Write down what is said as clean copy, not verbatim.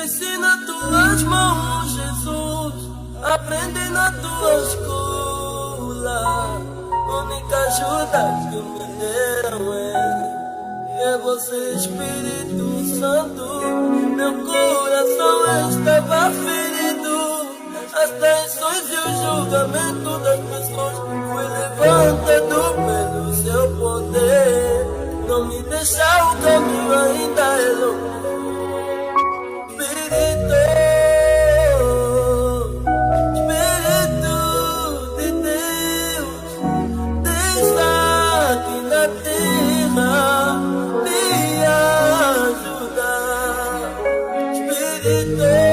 cresci nas tuas mãos, Jesus. Aprendi na tua escola. A única ajuda que me deram é você, Espírito Santo. Meu coração estava ferido. As tensões e o julgamento das pessoas. Fui levantado pelo seu poder. Não me deixar, o caminho ainda é longo. Espírito de Deus, deixa aqui na terra me ajudar. Espírito